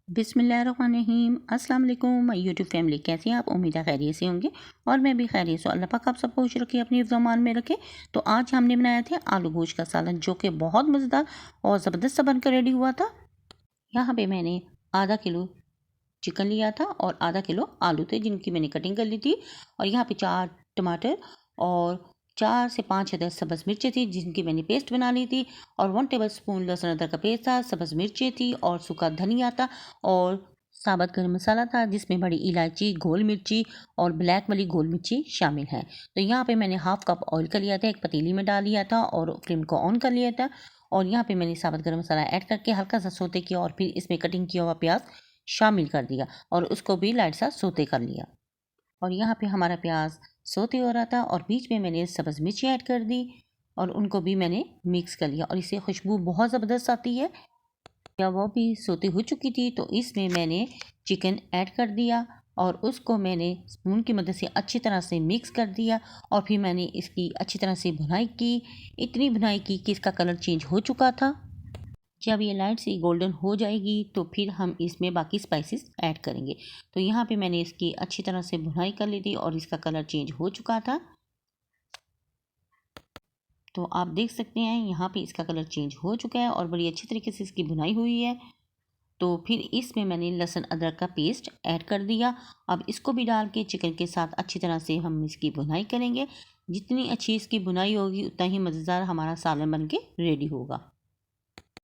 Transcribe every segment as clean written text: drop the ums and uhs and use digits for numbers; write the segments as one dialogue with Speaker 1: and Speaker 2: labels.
Speaker 1: बिस्मिल्लाहिर्रहमानिर्रहीम। अस्सलाम वालेकुम माय यूट्यूब फैमिली, कैसे हैं आप? उम्मीद है खैरियत से होंगे और मैं भी खैरियत से। अल्लाह पाक आप सबको खुश रखे, अपनी ज़मान में रखे। तो आज हमने बनाया था आलू गोश्त का सालन, जो कि बहुत मज़ेदार और ज़बरदस्त सा बनकर रेडी हुआ था। यहाँ पे मैंने आधा किलो चिकन लिया था और आधा किलो आलू थे, जिनकी मैंने कटिंग कर ली थी। और यहाँ पे 4 टमाटर और 4 से 5 अदद सब्ज़ मिर्चें थी, जिनकी मैंने पेस्ट बना ली थी। और 1 टेबलस्पून लहसुन अदरक का पेस्ट था, सब्ज़ मिर्चें थी और सूखा धनिया था और साबुत गरम मसाला था, जिसमें बड़ी इलायची, गोल मिर्ची और ब्लैक वाली गोल मिर्ची शामिल है। तो यहाँ पे मैंने हाफ़ कप ऑयल का लिया था, एक पतीली में डाल लिया था और फ्लेम को ऑन कर लिया था। और यहाँ पे मैंने साबुत गरम मसाला ऐड करके हल्का सा सौते किया और फिर इसमें कटिंग किया हुआ प्याज शामिल कर दिया और उसको भी लाइट सा सौते कर लिया। और यहाँ पे हमारा प्याज सौते हो रहा था और बीच में मैंने सब्ज़ मिर्ची ऐड कर दी और उनको भी मैंने मिक्स कर लिया और इससे खुशबू बहुत ज़बरदस्त आती है। जब वो भी सौते हो चुकी थी तो इसमें मैंने चिकन ऐड कर दिया और उसको मैंने स्पून की मदद से अच्छी तरह से मिक्स कर दिया। और फिर मैंने इसकी अच्छी तरह से भुनाई की, इतनी भुनाई की कि इसका कलर चेंज हो चुका था। जब ये लाइट सी गोल्डन हो जाएगी तो फिर हम इसमें बाकी स्पाइसेस ऐड करेंगे। तो यहाँ पे मैंने इसकी अच्छी तरह से भुनाई कर ली थी और इसका कलर चेंज हो चुका था। तो आप देख सकते हैं यहाँ पे इसका कलर चेंज हो चुका है और बड़ी अच्छी तरीके से इसकी भुनाई हुई है। तो फिर इसमें मैंने लहसुन अदरक का पेस्ट ऐड कर दिया। अब इसको भी डाल के चिकन के साथ अच्छी तरह से हम इसकी भुनाई करेंगे। जितनी अच्छी इसकी भुनाई होगी उतना ही मज़ेदार हमारा सालन बन के रेडी होगा।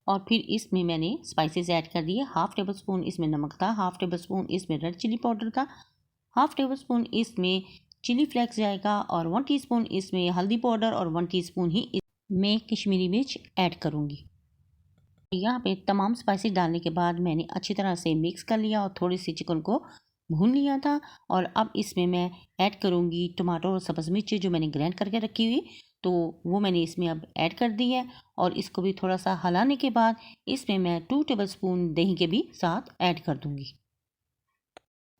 Speaker 1: और फिर इसमें मैंने स्पाइसेस ऐड कर दिए। हाफ़ टेबल स्पून इसमें नमक था, हाफ़ टेबल स्पून इसमें रेड चिली पाउडर था, हाफ़ टेबल स्पून इसमें चिली फ्लेक्स जाएगा और 1 टीस्पून इसमें हल्दी पाउडर और 1 टीस्पून ही मैं कश्मीरी मिर्च ऐड करूँगी। यहाँ पे तमाम स्पाइसेस डालने के बाद मैंने अच्छी तरह से मिक्स कर लिया और थोड़ी सी चिकन को भून लिया था। और अब इसमें मैं ऐड करूँगी टमाटर और सब्ज़ मिर्ची जो मैंने ग्राइंड करके रखी हुई, तो वो मैंने इसमें अब ऐड कर दी है। और इसको भी थोड़ा सा हिलाने के बाद इसमें मैं 2 टेबलस्पून दही के भी साथ ऐड कर दूँगी।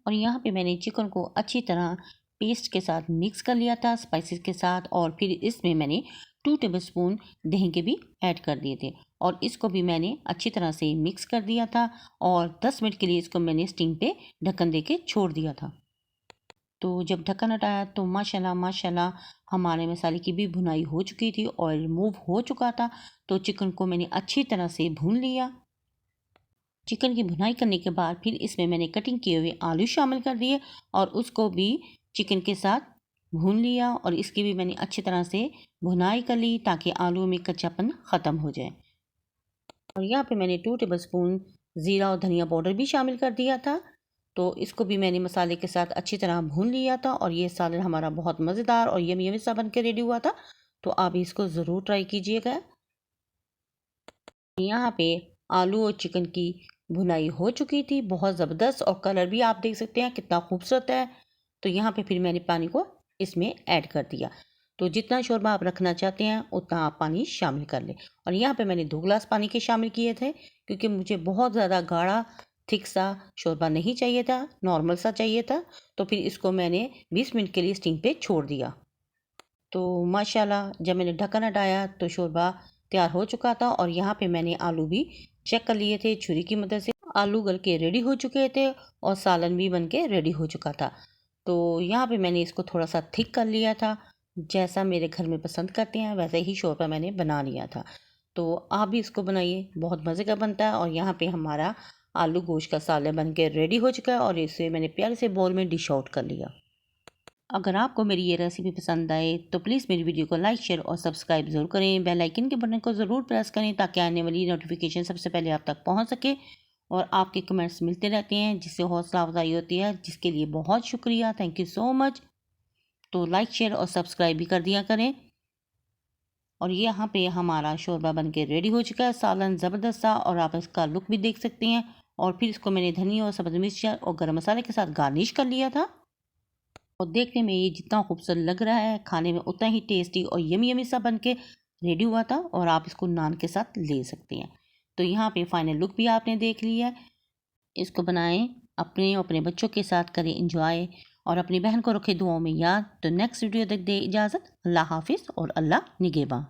Speaker 1: और यहाँ पे मैंने चिकन को अच्छी तरह पेस्ट के साथ मिक्स कर लिया था स्पाइसेस के साथ। और फिर इसमें मैंने 2 टेबलस्पून दही के भी ऐड कर दिए थे और इसको भी मैंने अच्छी तरह से मिक्स कर दिया था। और 10 मिनट के लिए इसको मैंने स्टीम पे ढक्कन दे के छोड़ दिया था। तो जब ढक्कन हटाया तो माशाल्लाह माशाल्लाह हमारे मसाले की भी भुनाई हो चुकी थी, ऑयल रिमूव हो चुका था। तो चिकन को मैंने अच्छी तरह से भून लिया। चिकन की भुनाई करने के बाद फिर इसमें मैंने कटिंग किए हुए आलू शामिल कर दिए और उसको भी चिकन के साथ भून लिया। और इसकी भी मैंने अच्छी तरह से भुनाई कर ली ताकि आलू में कच्चापन ख़त्म हो जाए। और यहाँ पे मैंने 2 टेबलस्पून ज़ीरा और धनिया पाउडर भी शामिल कर दिया था। तो इसको भी मैंने मसाले के साथ अच्छी तरह भून लिया था और ये सालन हमारा बहुत मज़ेदार और यमी यमी सा बन के रेडी हुआ था। तो आप इसको ज़रूर ट्राई कीजिएगा। यहाँ पे आलू और चिकन की भुनाई हो चुकी थी बहुत ज़बरदस्त और कलर भी आप देख सकते हैं कितना खूबसूरत है। तो यहाँ पे फिर मैंने पानी को इसमें ऐड कर दिया। तो जितना शोरबा आप रखना चाहते हैं उतना आप पानी शामिल कर लें। और यहाँ पे मैंने 2 गिलास पानी के शामिल किए थे, क्योंकि मुझे बहुत ज़्यादा गाढ़ा थिक सा शोरबा नहीं चाहिए था, नॉर्मल सा चाहिए था। तो फिर इसको मैंने 20 मिनट के लिए स्टीम पे छोड़ दिया। तो माशाल्लाह जब मैंने ढक्कन हटाया तो शोरबा तैयार हो चुका था। और यहाँ पे मैंने आलू भी चेक कर लिए थे छुरी की मदद से। आलू गल के रेडी हो चुके थे और सालन भी बन के रेडी हो चुका था। तो यहाँ पे मैंने इसको थोड़ा सा थिक कर लिया था, जैसा मेरे घर में पसंद करते हैं वैसे ही शोरबा मैंने बना लिया था। तो आप भी इसको बनाइए, बहुत मज़े का बनता है। और यहाँ पे हमारा आलू गोश्त का सालन बन के रेडी हो चुका है और इसे मैंने प्यारे से बाउल में डिश आउट कर लिया। अगर आपको मेरी ये रेसिपी पसंद आए तो प्लीज़ मेरी वीडियो को लाइक, शेयर और सब्सक्राइब ज़रूर करें। बेल आइकन के बटन को ज़रूर प्रेस करें ताकि आने वाली नोटिफिकेशन सबसे पहले आप तक पहुंच सके। और आपके कमेंट्स मिलते रहते हैं जिससे हौसला अफजाई होती है, जिसके लिए बहुत शुक्रिया, थैंक यू सो मच। तो लाइक, शेयर और सब्सक्राइब भी कर दिया करें। और ये यहाँ पे हमारा शोरबा बन के रेडी हो चुका है, सालन ज़बरदस्त सा, और आप इसका लुक भी देख सकते हैं। और फिर इसको मैंने धनिया और सब्ज़ मिर्च और गर्म मसाले के साथ गार्निश कर लिया था। और देखने में ये जितना खूबसूरत लग रहा है, खाने में उतना ही टेस्टी और यमी यमी सा बन के रेडी हुआ था। और आप इसको नान के साथ ले सकते हैं। तो यहाँ पे फाइनल लुक भी आपने देख लिया है। इसको बनाएं, अपने और अपने बच्चों के साथ करें इंजॉय और अपनी बहन को रखें दुआओं में याद। तो नेक्स्ट वीडियो तक दे इजाज़त। अल्लाह हाफिज़ और अल्लाह निगहबान।